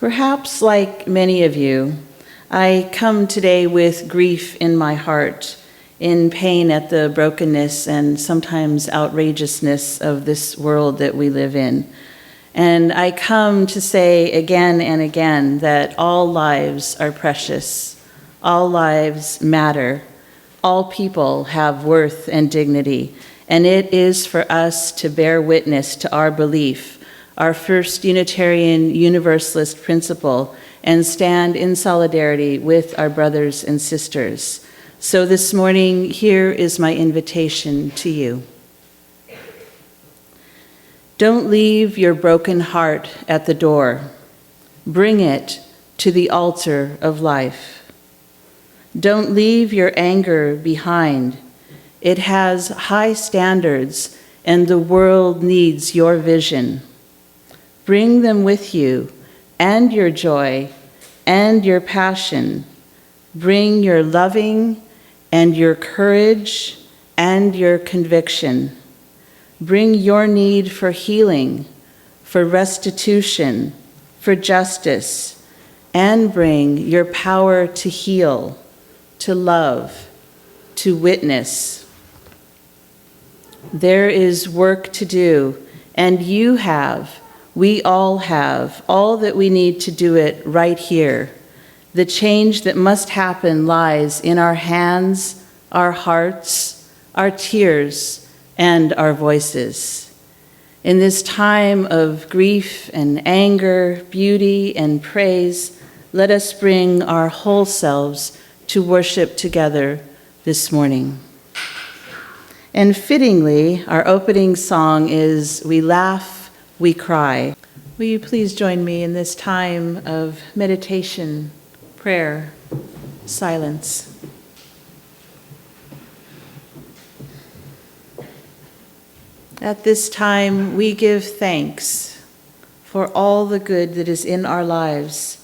Perhaps like many of you, I come today with grief in my heart, in pain at the brokenness and sometimes outrageousness of this world that we live in. And I come to say again and again that all lives are precious, all lives matter, all people have worth and dignity, and it is for us to bear witness to our belief, our first Unitarian Universalist principle, and stand in solidarity with our brothers and sisters. So this morning, here is my invitation to you. Don't leave your broken heart at the door. Bring it to the altar of life. Don't leave your anger behind. It has high standards, and the world needs your vision. Bring them with you, and your joy, and your passion. Bring your loving, and your courage, and your conviction. Bring your need for healing, for restitution, for justice, and bring your power to heal, to love, to witness. There is work to do, and we all have, all that we need to do it right here. The change that must happen lies in our hands, our hearts, our tears, and our voices. In this time of grief and anger, beauty and praise, let us bring our whole selves to worship together this morning. And fittingly, our opening song is "We Laugh, We Cry." Will you please join me in this time of meditation, prayer, silence? At this time, we give thanks for all the good that is in our lives,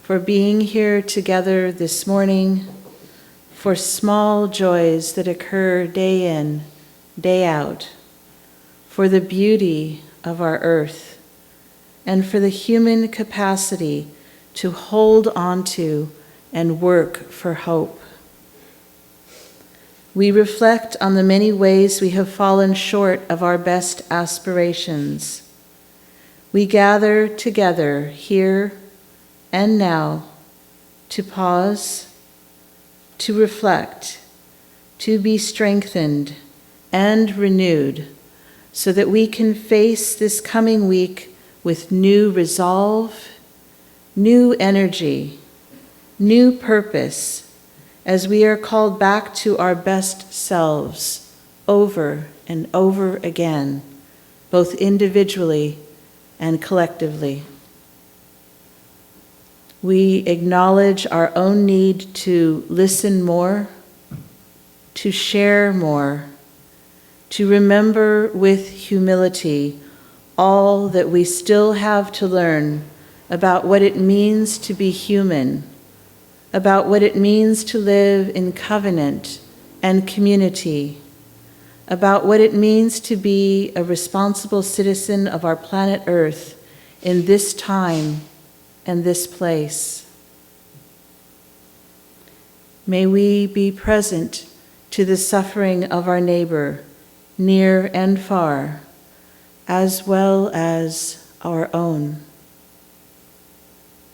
for being here together this morning, for small joys that occur day in, day out, for the beauty of our earth, and for the human capacity to hold on to and work for hope. We reflect on the many ways we have fallen short of our best aspirations. We gather together here and now to pause, to reflect, to be strengthened and renewed, so that we can face this coming week with new resolve, new energy, new purpose, as we are called back to our best selves over and over again, both individually and collectively. We acknowledge our own need to listen more, to share more, to remember with humility all that we still have to learn about what it means to be human, about what it means to live in covenant and community, about what it means to be a responsible citizen of our planet Earth in this time and this place. May we be present to the suffering of our neighbor, near and far, as well as our own.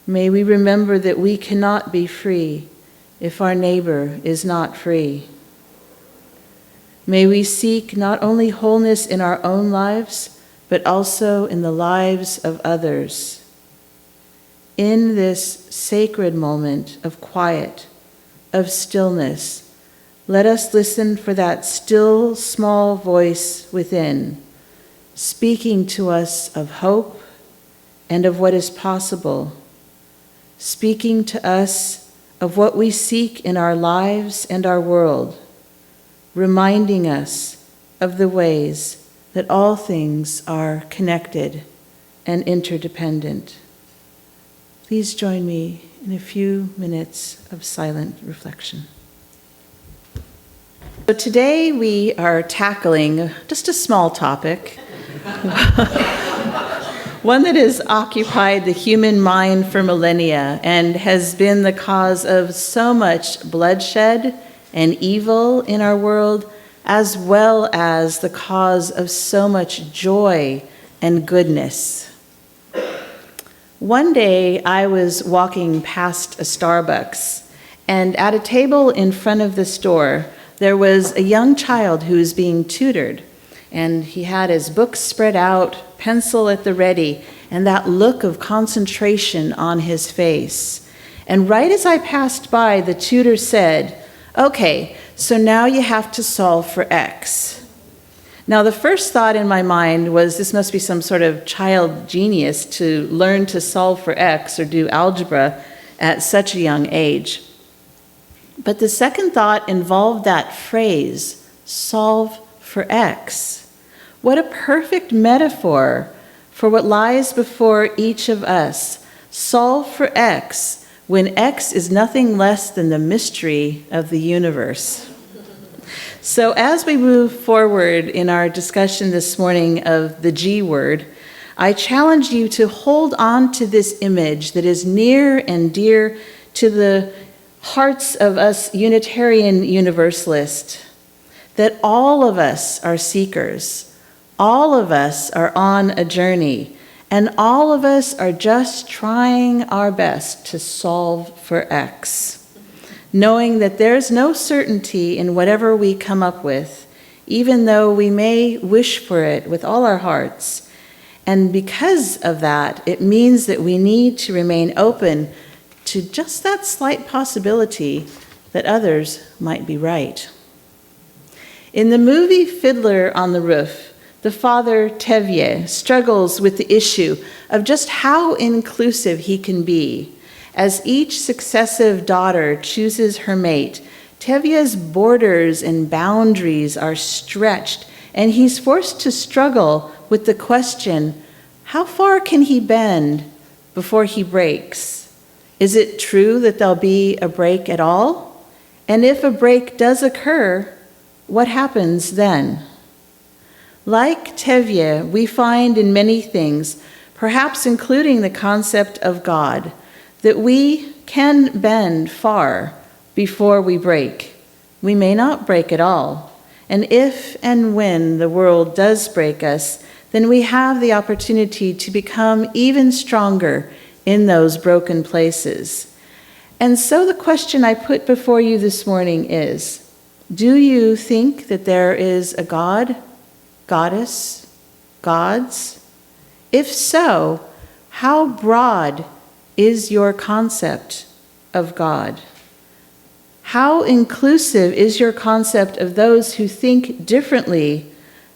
May we remember that we cannot be free if our neighbor is not free. May we seek not only wholeness in our own lives, but also in the lives of others. In this sacred moment of quiet, of stillness, let us listen for that still small voice within, speaking to us of hope and of what is possible, speaking to us of what we seek in our lives and our world, reminding us of the ways that all things are connected and interdependent. Please join me in a few minutes of silent reflection. So today we are tackling just a small topic. one that has occupied the human mind for millennia and has been the cause of so much bloodshed and evil in our world, as well as the cause of so much joy and goodness. One day I was walking past a Starbucks, and at a table in front of the store, there was a young child who was being tutored, and he had his books spread out, pencil at the ready, and that look of concentration on his face. And right as I passed by, the tutor said, "Okay, so now you have to solve for X." Now, the first thought in my mind was this must be some sort of child genius to learn to solve for X or do algebra at such a young age. But the second thought involved that phrase, solve for X. What a perfect metaphor for what lies before each of us. Solve for X, when X is nothing less than the mystery of the universe. So as we move forward in our discussion this morning of the G word, I challenge you to hold on to this image that is near and dear to the hearts of us Unitarian Universalists, that all of us are seekers, all of us are on a journey, and all of us are just trying our best to solve for X. Knowing that there's no certainty in whatever we come up with, even though we may wish for it with all our hearts. And because of that, it means that we need to remain open to just that slight possibility that others might be right. In the movie Fiddler on the Roof, the father, Tevye, struggles with the issue of just how inclusive he can be. As each successive daughter chooses her mate, Tevye's borders and boundaries are stretched, and he's forced to struggle with the question, how far can he bend before he breaks? Is it true that there'll be a break at all? And if a break does occur, what happens then? Like Tevye, we find in many things, perhaps including the concept of God, that we can bend far before we break. We may not break at all. And if and when the world does break us, then we have the opportunity to become even stronger in those broken places. And so the question I put before you this morning is, do you think that there is a God, goddess, gods? If so, how broad is your concept of God? How inclusive is your concept of those who think differently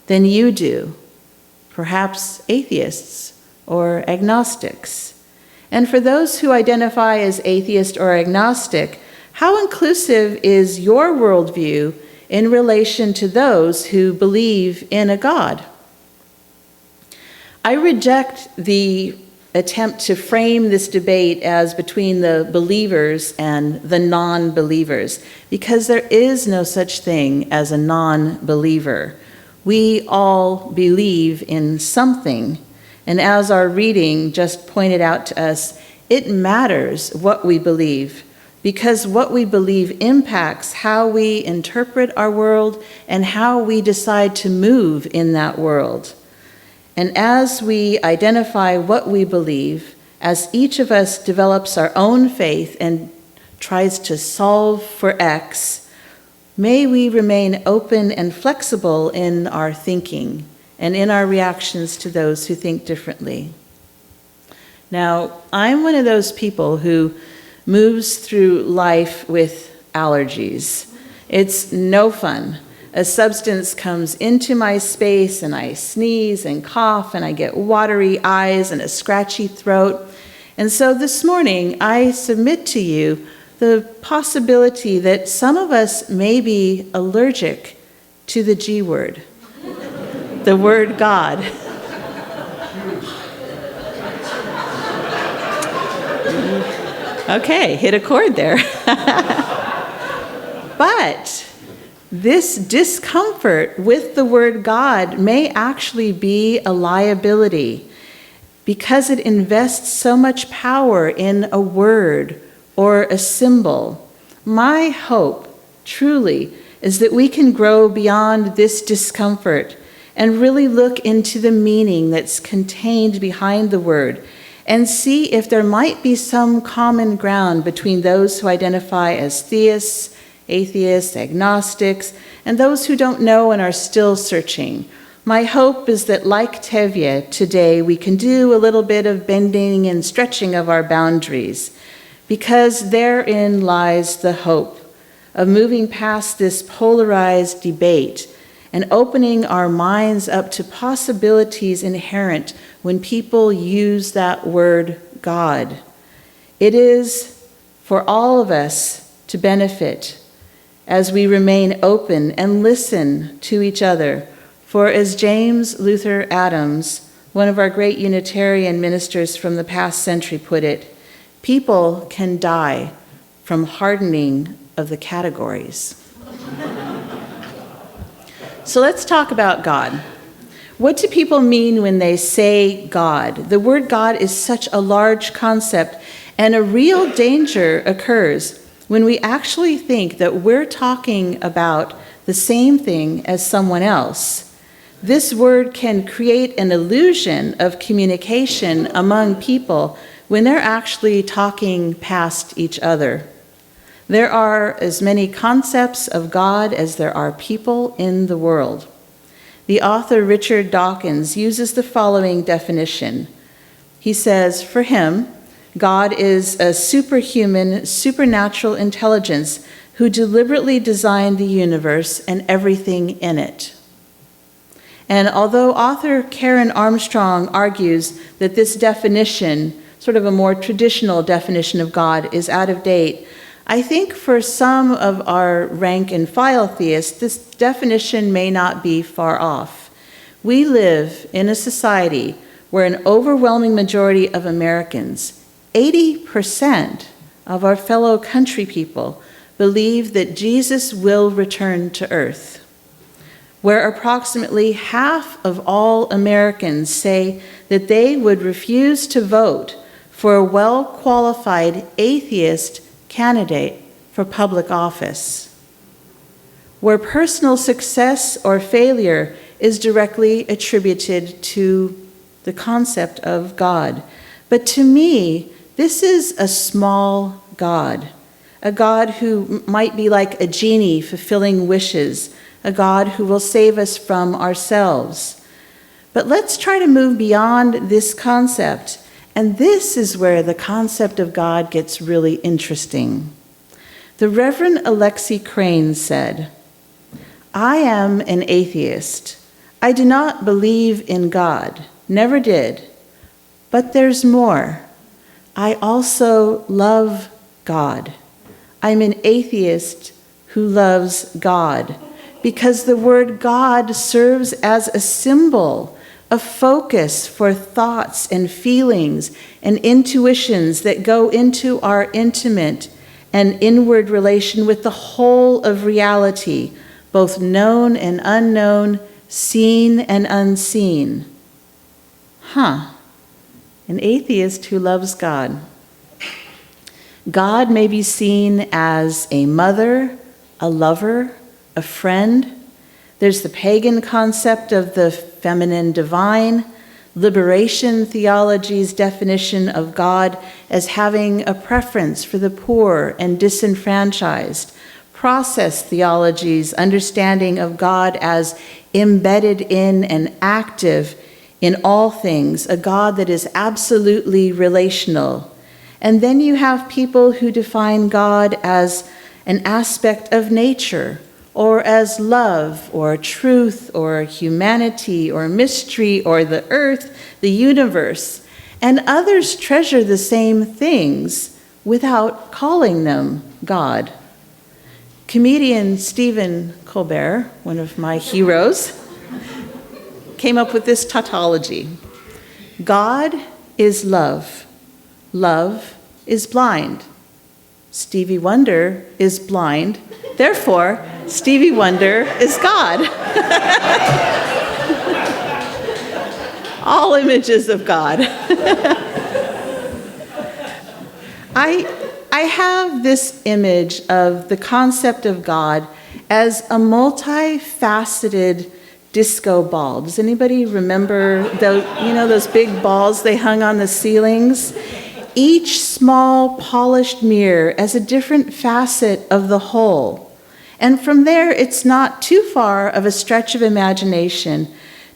than you do? Perhaps atheists or agnostics. And for those who identify as atheist or agnostic, how inclusive is your worldview in relation to those who believe in a God? I reject the attempt to frame this debate as between the believers and the non-believers, because there is no such thing as a non-believer. We all believe in something, and as our reading just pointed out to us, it matters what we believe, because what we believe impacts how we interpret our world and how we decide to move in that world. And as we identify what we believe, as each of us develops our own faith and tries to solve for X, may we remain open and flexible in our thinking and in our reactions to those who think differently. Now, I'm one of those people who moves through life with allergies. It's no fun. A substance comes into my space and I sneeze and cough and I get watery eyes and a scratchy throat. And so this morning I submit to you the possibility that some of us may be allergic to the G word, the word God. Okay, hit a chord there. But this discomfort with the word God may actually be a liability. because it invests so much power in a word or a symbol. My hope, truly, is that we can grow beyond this discomfort and really look into the meaning that's contained behind the word and see if there might be some common ground between those who identify as theists, atheists, agnostics, and those who don't know and are still searching. My hope is that, like Tevye, today we can do a little bit of bending and stretching of our boundaries, because therein lies the hope of moving past this polarized debate and opening our minds up to possibilities inherent when people use that word God. It is for all of us to benefit as we remain open and listen to each other. For as James Luther Adams, one of our great Unitarian ministers from the past century, put it, people can die from hardening of the categories. So let's talk about God. What do people mean when they say God? The word God is such a large concept, and a real danger occurs when we actually think that we're talking about the same thing as someone else. This word can create an illusion of communication among people when they're actually talking past each other. There are as many concepts of God as there are people in the world. The author Richard Dawkins uses the following definition. He says, for him, God is a superhuman, supernatural intelligence who deliberately designed the universe and everything in it. And although author Karen Armstrong argues that this definition, sort of a more traditional definition of God, is out of date, I think for some of our rank and file theists, this definition may not be far off. We live in a society where an overwhelming majority of Americans, 80% of our fellow country people, believe that Jesus will return to earth, where approximately half of all Americans say that they would refuse to vote for a well-qualified atheist candidate for public office, where personal success or failure is directly attributed to the concept of God. But to me, this is a small God, a God who might be like a genie fulfilling wishes, a God who will save us from ourselves. But let's try to move beyond this concept. And this is where the concept of God gets really interesting. The Reverend Alexi Crane said, I am an atheist. I do not believe in God, never did. But there's more. I also love God. I'm an atheist who loves God, because the word God serves as a symbol, a focus for thoughts and feelings and intuitions that go into our intimate and inward relation with the whole of reality, both known and unknown, seen and unseen. An atheist who loves God. God may be seen as a mother, a lover, a friend. There's the pagan concept of the feminine divine, liberation theology's definition of God as having a preference for the poor and disenfranchised, process theology's understanding of God as embedded in and active in all things, a God that is absolutely relational. And then you have people who define God as an aspect of nature, or as love, or truth, or humanity, or mystery, or the earth, the universe. And others treasure the same things without calling them God. Comedian Stephen Colbert, one of my heroes, came up with this tautology. God is love. Love is blind. Stevie Wonder is blind. Therefore, Stevie Wonder is God. All images of God. I have this image of the concept of God as a multifaceted disco ball. Does anybody remember those big balls they hung on the ceilings? Each small polished mirror as a different facet of the whole. And from there, it's not too far of a stretch of imagination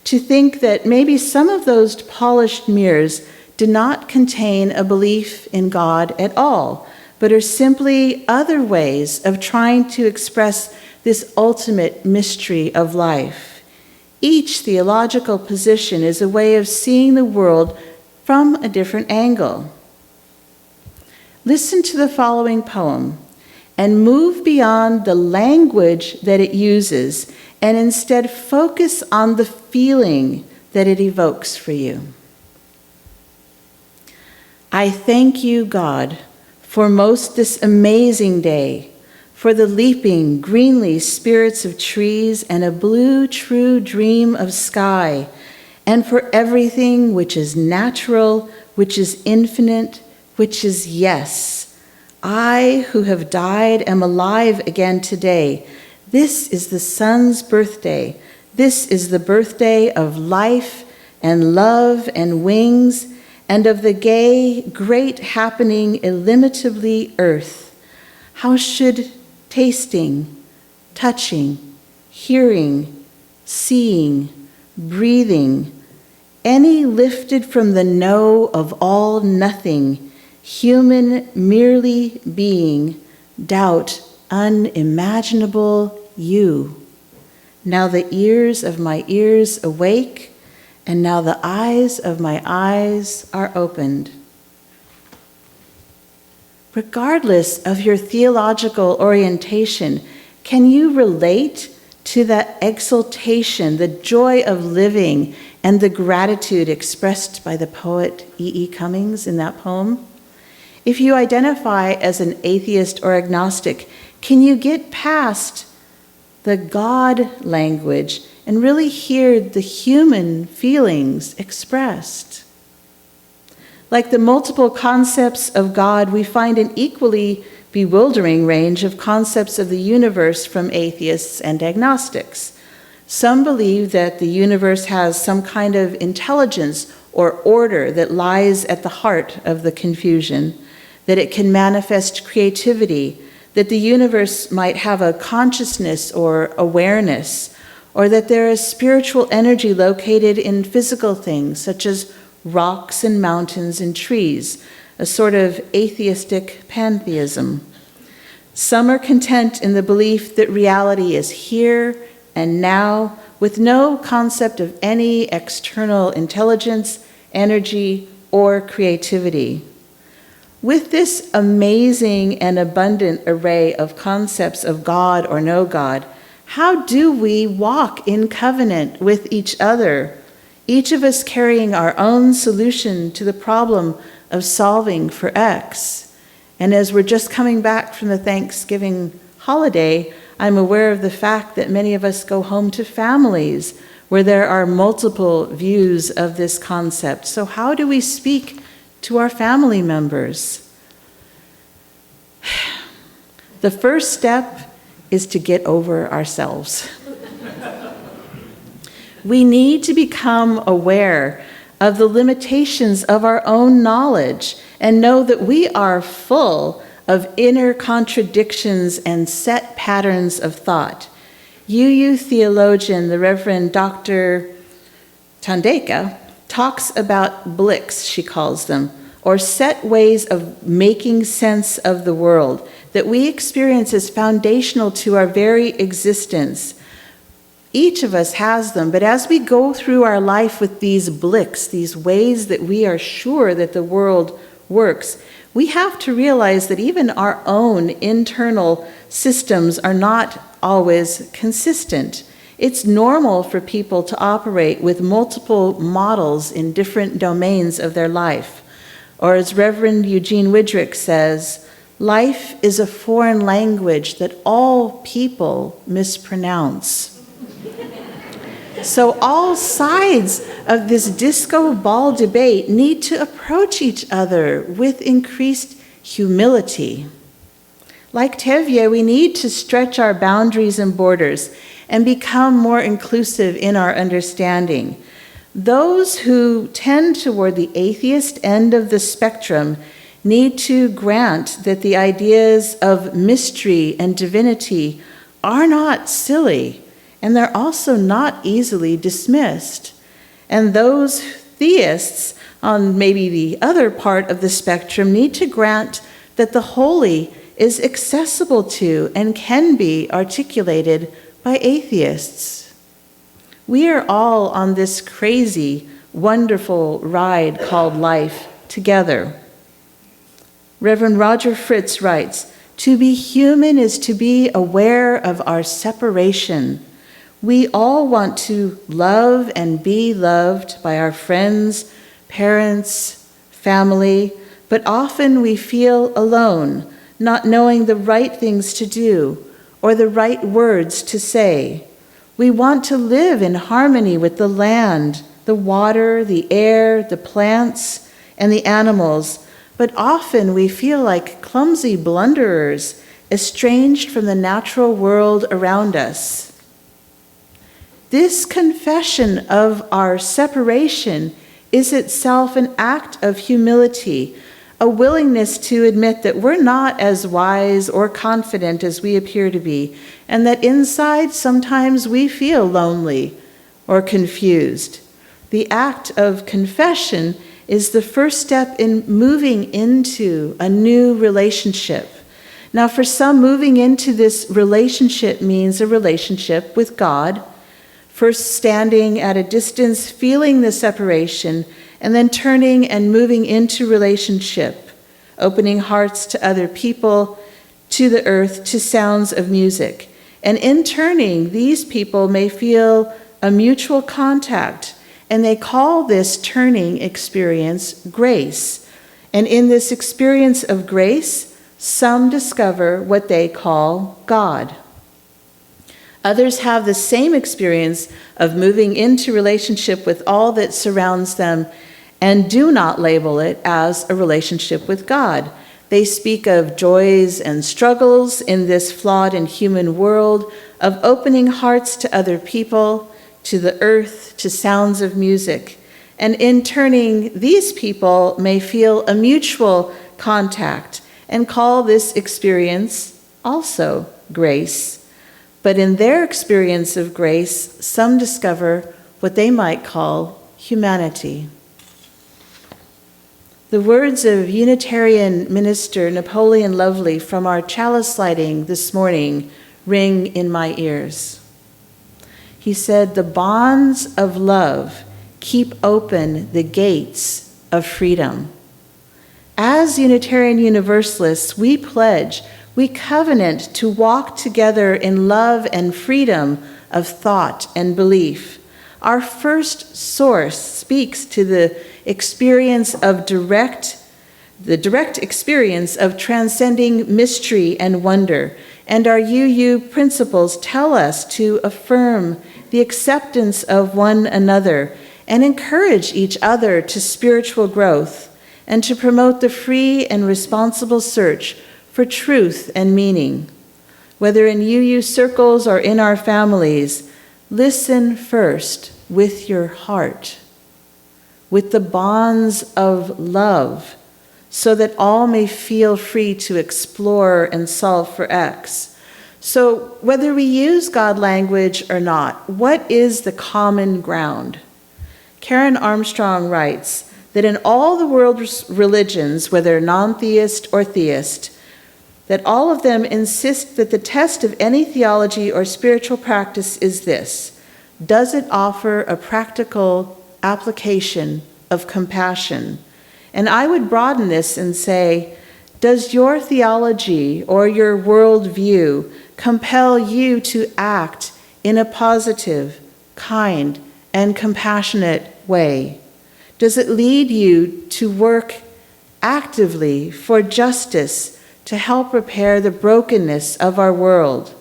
to think that maybe some of those polished mirrors do not contain a belief in God at all, but are simply other ways of trying to express this ultimate mystery of life. Each theological position is a way of seeing the world from a different angle. Listen to the following poem and move beyond the language that it uses and instead focus on the feeling that it evokes for you. I thank you, God, for most this amazing day, for the leaping, greenly spirits of trees and a blue, true dream of sky, and for everything which is natural, which is infinite, which is yes. I, who have died, am alive again today. This is the sun's birthday. This is the birthday of life and love and wings, and of the gay, great happening illimitably earth. How should tasting, touching, hearing, seeing, breathing, any lifted from the no of all nothing, human merely being, doubt unimaginable you? Now the ears of my ears awake, and now the eyes of my eyes are opened. Regardless of your theological orientation, can you relate to that exultation, the joy of living, and the gratitude expressed by the poet E.E. Cummings in that poem? If you identify as an atheist or agnostic, can you get past the God language and really hear the human feelings expressed? Like the multiple concepts of God, we find an equally bewildering range of concepts of the universe from atheists and agnostics. Some believe that the universe has some kind of intelligence or order that lies at the heart of the confusion, that it can manifest creativity, that the universe might have a consciousness or awareness, or that there is spiritual energy located in physical things such as rocks and mountains and trees, a sort of atheistic pantheism. Some are content in the belief that reality is here and now, with no concept of any external intelligence, energy, or creativity. With this amazing and abundant array of concepts of God or no God, how do we walk in covenant with each other, each of us carrying our own solution to the problem of solving for X? And as we're just coming back from the Thanksgiving holiday, I'm aware of the fact that many of us go home to families where there are multiple views of this concept. So how do we speak to our family members? The first step is to get over ourselves. We need to become aware of the limitations of our own knowledge and know that we are full of inner contradictions and set patterns of thought. UU theologian, the Reverend Dr. Tandeka, talks about blicks, she calls them, or set ways of making sense of the world that we experience as foundational to our very existence. Each of us has them, but as we go through our life with these blicks, these ways that we are sure that the world works, we have to realize that even our own internal systems are not always consistent. It's normal for people to operate with multiple models in different domains of their life. Or as Reverend Eugene Widrick says, life is a foreign language that all people mispronounce. So all sides of this disco ball debate need to approach each other with increased humility. Like Tevye, we need to stretch our boundaries and borders and become more inclusive in our understanding. Those who tend toward the atheist end of the spectrum need to grant that the ideas of mystery and divinity are not silly, and they're also not easily dismissed. And those theists on maybe the other part of the spectrum need to grant that the holy is accessible to and can be articulated by atheists. We are all on this crazy, wonderful ride called life together. Reverend Roger Fritz writes, "To be human is to be aware of our separation. We all want to love and be loved by our friends, parents, family, but often we feel alone, not knowing the right things to do or the right words to say. We want to live in harmony with the land, the water, the air, the plants, and the animals, but often we feel like clumsy blunderers, estranged from the natural world around us." This confession of our separation is itself an act of humility, a willingness to admit that we're not as wise or confident as we appear to be, and that inside sometimes we feel lonely or confused. The act of confession is the first step in moving into a new relationship. Now, for some, moving into this relationship means a relationship with God, first standing at a distance, feeling the separation, and then turning and moving into relationship, opening hearts to other people, to the earth, to sounds of music. And in turning, these people may feel a mutual contact, and they call this turning experience grace. And in this experience of grace, some discover what they call God. Others have the same experience of moving into relationship with all that surrounds them and do not label it as a relationship with God. They speak of joys and struggles in this flawed and human world, of opening hearts to other people, to the earth, to sounds of music. And in turning, these people may feel a mutual contact and call this experience also grace. But in their experience of grace, some discover what they might call humanity. The words of Unitarian minister Napoleon Lovely from our chalice lighting this morning ring in my ears. He said, "The bonds of love keep open the gates of freedom." As Unitarian Universalists, we pledge, we covenant to walk together in love and freedom of thought and belief. Our first source speaks to the direct experience of transcending mystery and wonder, and our UU principles tell us to affirm the acceptance of one another and encourage each other to spiritual growth, and to promote the free and responsible search for truth and meaning. Whether in UU circles or in our families, listen first with your heart, with the bonds of love, so that all may feel free to explore and solve for X. So whether we use God language or not, what is the common ground? Karen Armstrong writes that in all the world's religions, whether non-theist or theist, that all of them insist that the test of any theology or spiritual practice is this: does it offer a practical application of compassion? And I would broaden this and say, does your theology or your worldview compel you to act in a positive, kind, and compassionate way? Does it lead you to work actively for justice to help repair the brokenness of our world?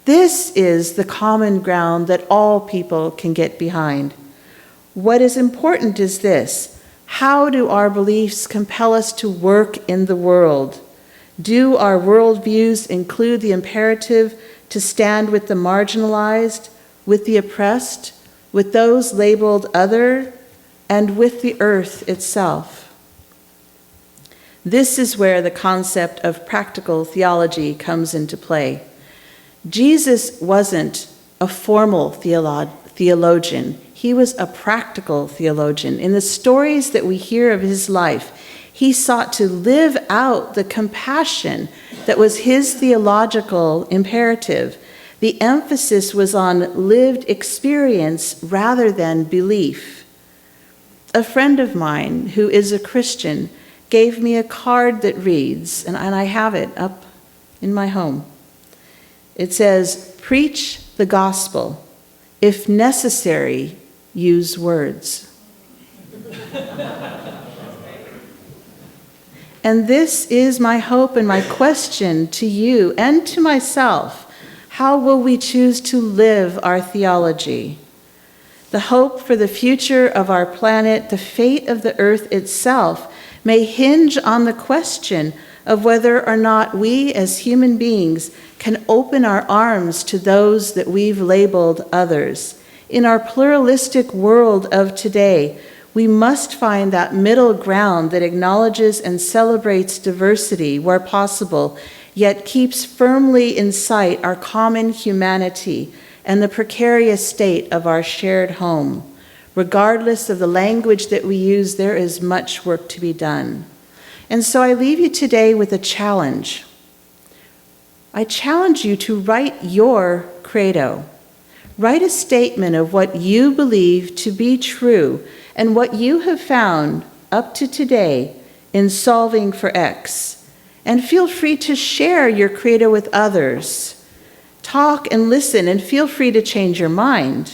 This is the common ground that all people can get behind. What is important is this: how do our beliefs compel us to work in the world? Do our worldviews include the imperative to stand with the marginalized, with the oppressed, with those labeled other, and with the earth itself? This is where the concept of practical theology comes into play. Jesus wasn't a formal theologian. He was a practical theologian. In the stories that we hear of his life, he sought to live out the compassion that was his theological imperative. The emphasis was on lived experience rather than belief. A friend of mine who is a Christian gave me a card that reads, and I have it up in my home. It says, "Preach the gospel. If necessary, use words." And this is my hope and my question to you and to myself. How will we choose to live our theology? The hope for the future of our planet, the fate of the earth itself, may hinge on the question of whether or not we as human beings can open our arms to those that we've labeled others. In our pluralistic world of today, we must find that middle ground that acknowledges and celebrates diversity where possible, yet keeps firmly in sight our common humanity and the precarious state of our shared home. Regardless of the language that we use, there is much work to be done. And so I leave you today with a challenge. I challenge you to write your credo. Write a statement of what you believe to be true and what you have found up to today in solving for X. And feel free to share your credo with others. Talk and listen, and feel free to change your mind.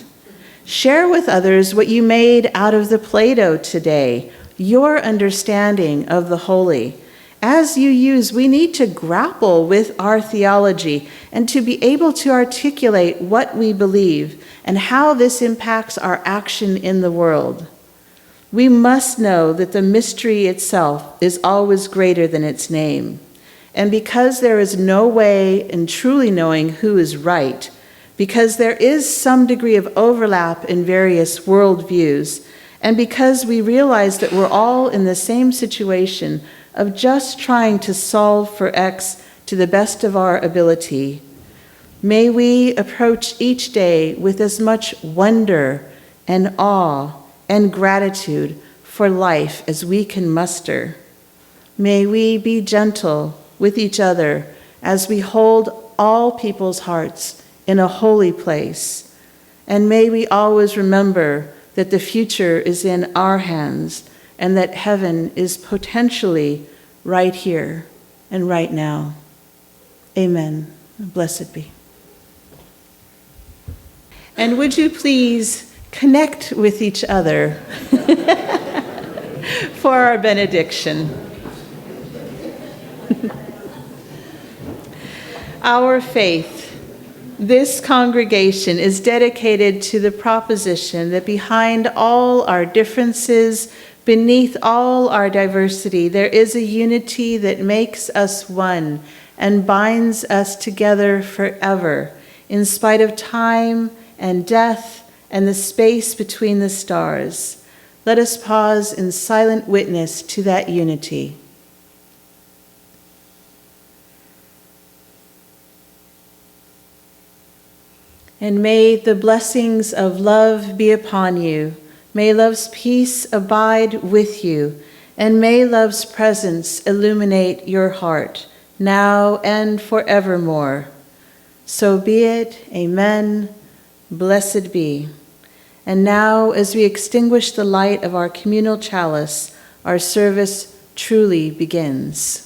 Share with others what you made out of the Play-Doh today, your understanding of the holy. As you use, we need to grapple with our theology and to be able to articulate what we believe and how this impacts our action in the world. We must know that the mystery itself is always greater than its name. And because there is no way in truly knowing who is right, because there is some degree of overlap in various worldviews, and because we realize that we're all in the same situation of just trying to solve for X to the best of our ability, may we approach each day with as much wonder and awe and gratitude for life as we can muster. May we be gentle with each other as we hold all people's hearts in a holy place. And may we always remember that the future is in our hands and that heaven is potentially right here and right now. Amen. Blessed be. And would you please connect with each other for our benediction. Our faith. This congregation is dedicated to the proposition that behind all our differences, beneath all our diversity, there is a unity that makes us one and binds us together forever, in spite of time and death and the space between the stars. Let us pause in silent witness to that unity. And may the blessings of love be upon you. May love's peace abide with you. And may love's presence illuminate your heart, now and forevermore. So be it. Amen. Blessed be. And now, as we extinguish the light of our communal chalice, our service truly begins.